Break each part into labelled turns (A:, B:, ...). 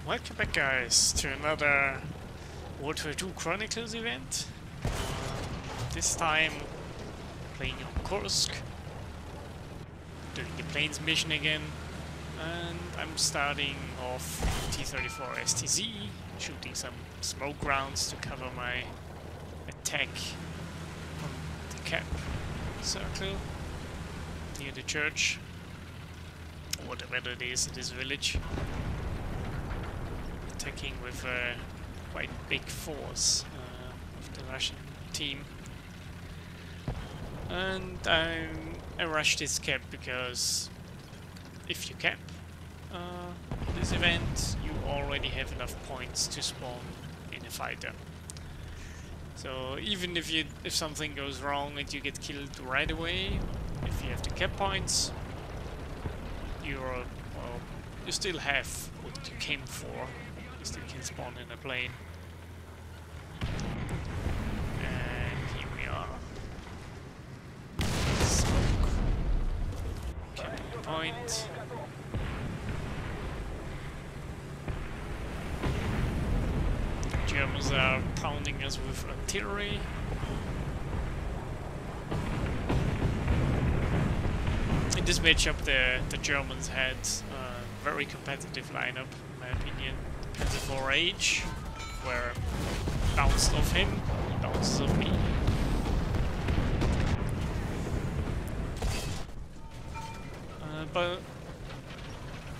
A: Welcome back, guys, to another WW2 Chronicles event. This time playing on Kursk, doing the planes mission again, and I'm starting off T-34 STZ, shooting some smoke rounds to cover my attack on the cap circle near the church, or whatever it is in this village. Attacking with a quite big force of the Russian team, and I rushed this cap because if you cap this event, you already have enough points to spawn in a fighter. So even if something goes wrong and you get killed right away, if you have the cap points, you still have what you came for. You still can spawn in a plane. And here we are. Smoke. Capping point. Germans are pounding us with artillery. In this matchup, the Germans had a very competitive lineup, in my opinion. Panzer IV where bounced off him, he bounces off me. But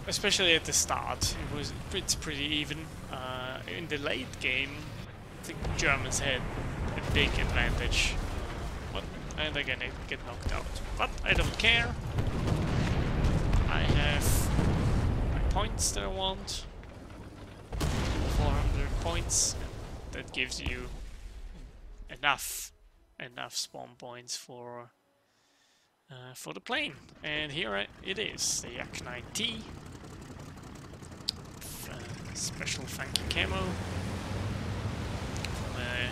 A: especially at the start, it's pretty even. In the late game, I think the Germans had a big advantage, and they're gonna get knocked out. But I don't care. I have my points that I want. 400 points. That gives you enough spawn points for the plane. And here it is, the Yak-9T. Special funky camo from an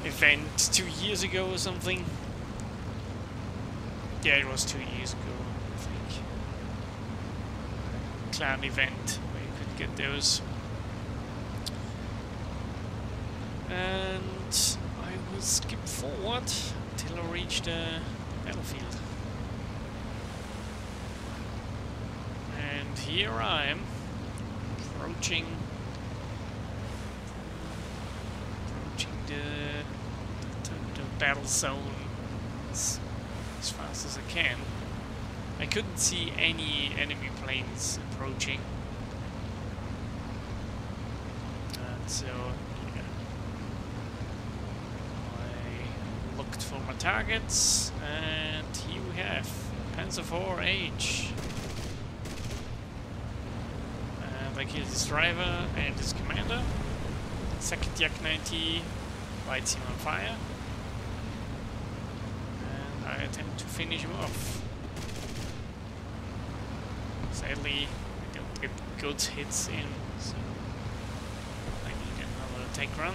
A: event 2 years ago or something. Yeah, it was 2 years ago, I think. Clan event where you could get those. And I will skip forward until I reach the battlefield. And here I am, approaching the battle zone as fast as I can. I couldn't see any enemy planes approaching, and so yeah, I looked for my targets, and here we have Panzer IV. I killed his driver and his commander. Second Yak-9T lights him on fire, and I attempt to finish him off. Sadly, I don't get good hits in, so I need another attack run.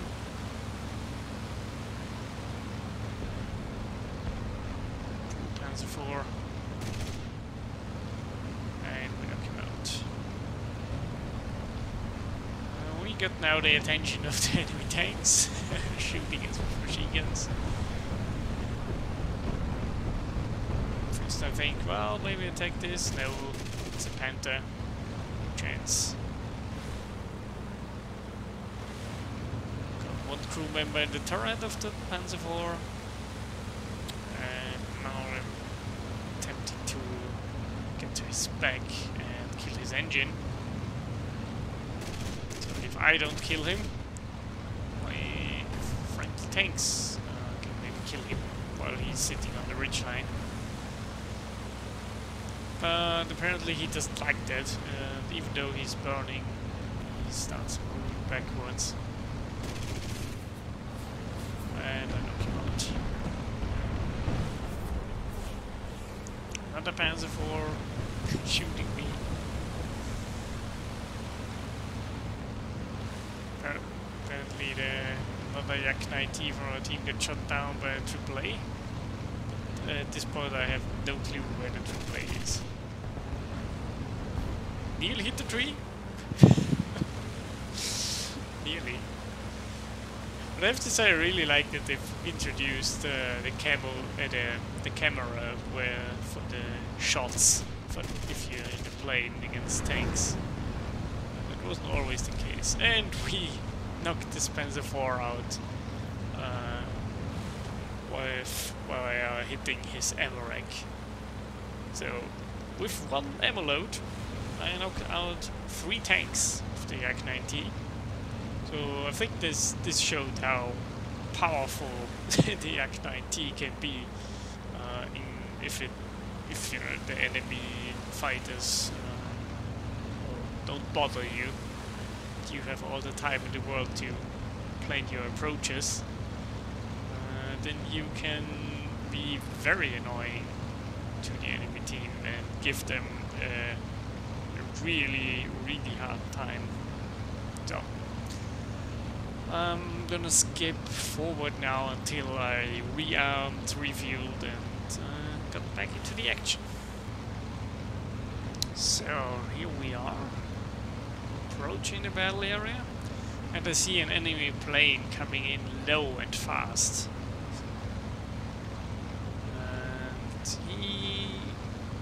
A: Panzer IV, and we knock him out. We got now the attention of the enemy tanks, shooting us with machine guns. First I think, well, maybe attack this. No, it's a Panther. No chance. Got one crew member in the turret of the Panzer IV. And now I'm attempting to get to his back and kill his engine. If I don't kill him, my friendly tanks can maybe kill him while he's sitting on the ridgeline. But apparently he doesn't like that, even though he's burning, he starts moving backwards. And I knock him out. Another Panzer IV shooting me. Apparently another Yak-9T from our team got shot down by a AAA. At this point I have no clue where the AAA is. Nearly hit the tree. Nearly. But I have to say, I really like that they've introduced the the camera where for the shots for if you're in a plane against tanks. That wasn't always the case. And we knocked the Spencer 4 out while hitting his ammo rack. So with one ammo load, I knocked out 3 tanks of the Yak-9T. So I think this showed how powerful the Yak-9T can be if the enemy fighters don't bother you. You have all the time in the world to plan your approaches. Then you can be very annoying to the enemy team and give them a really hard time. So I'm gonna skip forward now until I rearmed, refueled, and got back into the action. So here we are, approaching the battle area, and I see an enemy plane coming in low and fast.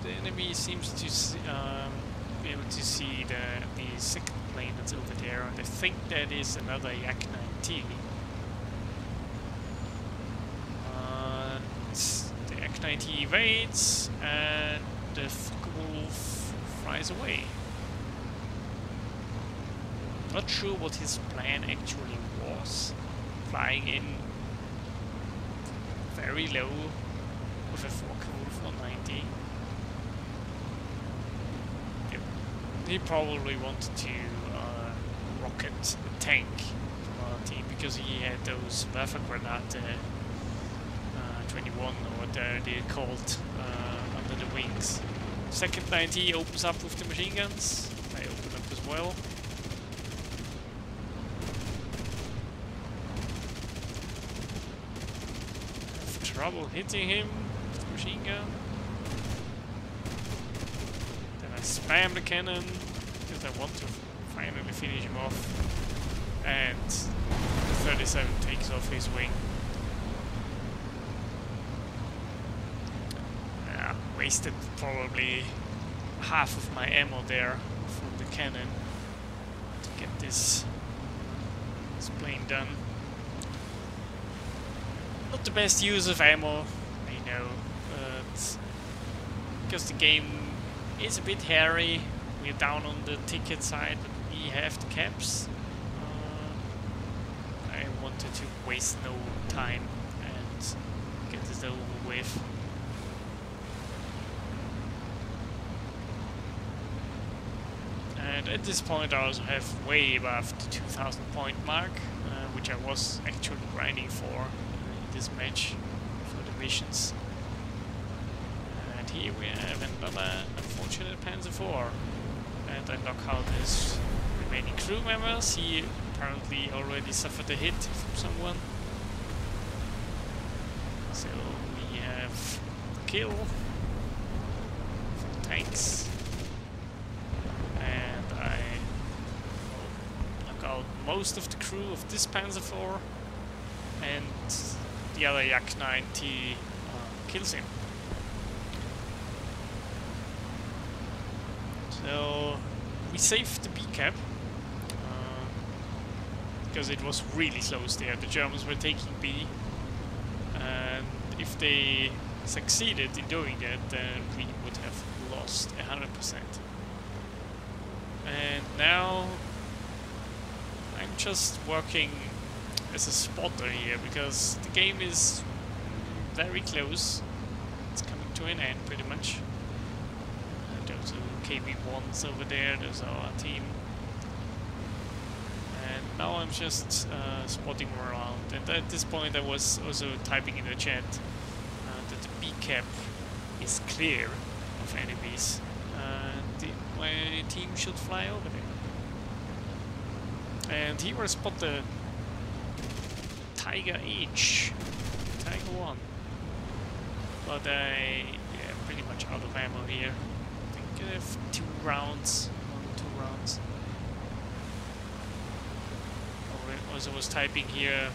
A: The enemy seems to be able to see the second plane that's over there, and I think that is another Yak-9T. The Yak-9T evades, and the Focke-Wulf flies away. Not sure what his plan actually was. Flying in very low with a Focke-Wulf 190. Yep. He probably wanted to rocket the tank from our team because he had those Werfergranate 21 or whatever they're called under the wings. Second 90 opens up with the machine guns. They open up as well. Have trouble hitting him with the machine gun. Then I spam the cannon because I want to finally finish him off. And the 37 takes off his wing. Wasted probably half of my ammo there from the cannon to get this plane done. Not the best use of ammo, I know, but because the game is a bit hairy, we're down on the ticket side, but we have the caps. I wanted to waste no time and get this over with. And at this point I also have way above the 2000 point mark, which I was actually grinding for in this match for the missions. And here we have another unfortunate Panzer IV. And I knock out his remaining crew members. He apparently already suffered a hit from someone. So we have kill from tanks. Most of the crew of this Panzer IV, and the other Yak-9T kills him. So we saved the B cap because it was really close there. The Germans were taking B, and if they succeeded in doing that, then we would have lost 100%. And now I'm just working as a spotter here because the game is very close. It's coming to an end pretty much. Those are KB1s over there, those are our team. And now I'm just spotting around. And at this point I was also typing in the chat that the B cap is clear of enemies. My team should fly over there. And here I spot the Tiger H, Tiger 1. But I'm pretty much out of ammo here. I think I have 2 rounds, 1 or 2 rounds. because I was typing here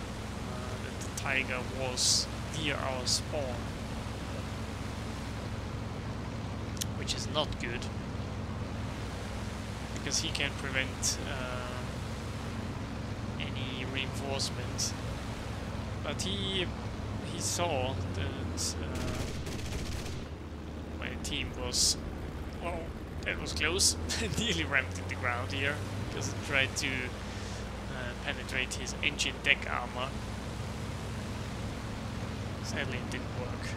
A: that the tiger was near our spawn, which is not good, because he can prevent any reinforcements. But he saw that my team was, well, that was close, nearly rammed in the ground here, because it tried to penetrate his engine deck armor. Sadly it didn't work.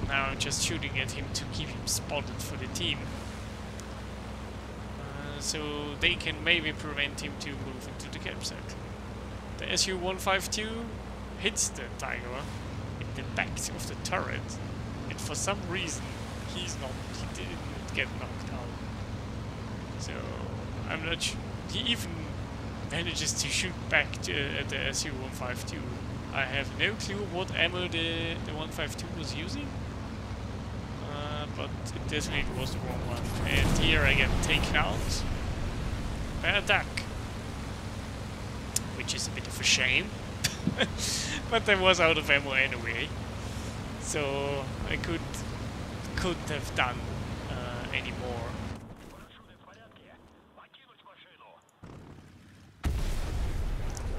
A: Now I'm just shooting at him to keep him spotted for the team. So they can maybe prevent him to move into the campsite. The Su-152 hits the tiger in the back of the turret, and for some reason he didn't get knocked out. So I'm not sure. He even manages to shoot back at the Su-152. I have no clue what ammo the 152 was using, but it definitely was the wrong one. And here I get taken out by a duck, which is a bit of a shame. But I was out of ammo anyway, so I couldn't have done any more.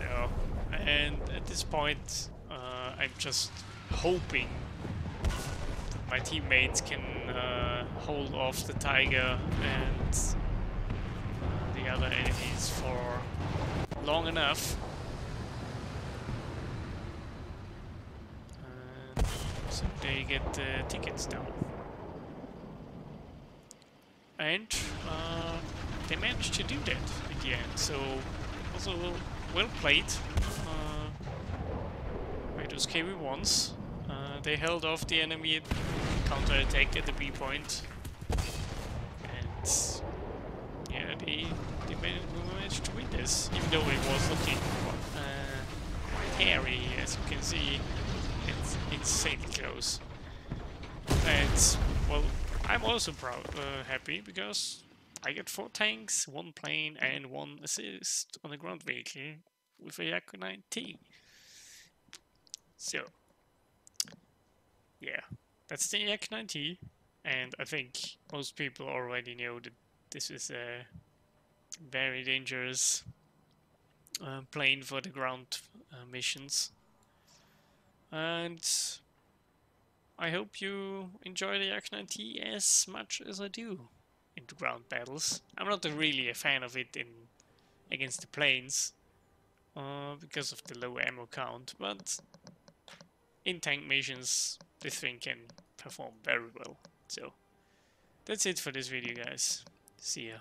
A: No, and at this point I'm just hoping that my teammates can hold off the tiger and the other enemies for long enough, so they get the tickets down. And they managed to do that in the end, so also well played by those KV-1s. They held off the enemy counter-attack at the B point, and yeah, we managed to win this, even though it was looking hairy, as you can see. It's insanely close. And well, I'm also happy because I get 4 tanks, 1 plane, and 1 assist on the ground vehicle with a Yak-9T. So yeah, that's the Yak-9T, and I think most people already know that this is a very dangerous plane for the ground missions. And I hope you enjoy the Yak-9T as much as I do in the ground battles. I'm not really a fan of it against the planes because of the low ammo count, but in tank missions this thing can perform very well. So that's it for this video, guys. See ya.